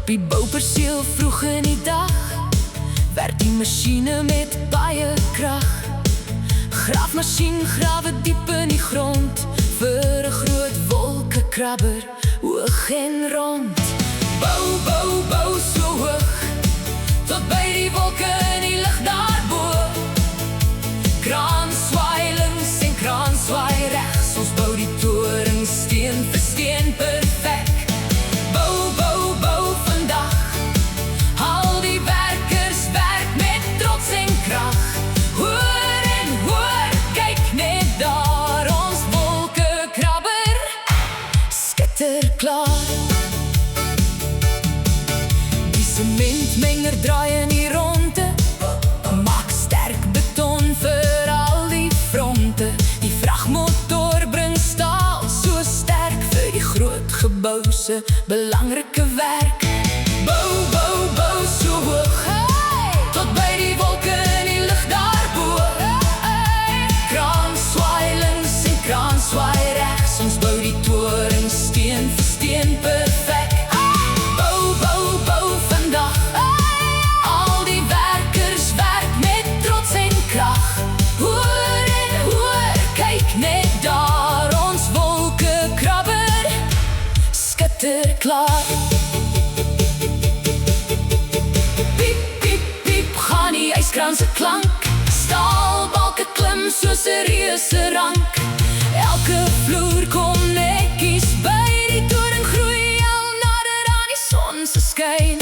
Op die bouperseel vroeg in die dag werk die machine met baie krag. Graafmachine grawe diep in die grond vir 'n groot wolkekrabber, hoog en rond. Bou, bou, bou so hoog tot by die wolke in die lug daarbo. Kraan swaai links en kraan swaai regs, ons bou die toring steen vir steen perfek. Bou, bou, bou vandag, al die werkers werk met trots en krag. Hoor en hoor, kyk net daar, ons wolkekrabber skitter klaar. Die sementmenger draai in die ronde, maak sterk beton vir al die fronte. Die vragmotor bring staal so sterk vir die groot gebou se belangrike werk. Bou, bou, bou so hoog, tot by die wolke in die lug daarbo. Kraan swaai links en kraan swaai regs, ons bou die toring steen vir steen perfek. Bou, bou, bou vandag, al die werkers werk met trots en krag. Hoor en hoor, kyk net daar, ons wolkekrabber skitter klaar. Piep, piep, piep, gaan die yskraan se klank. Staalbalke klim soos 'n reuse rank. Elke vloer kom netjies by, die toring groei al nader aan die son se skyn.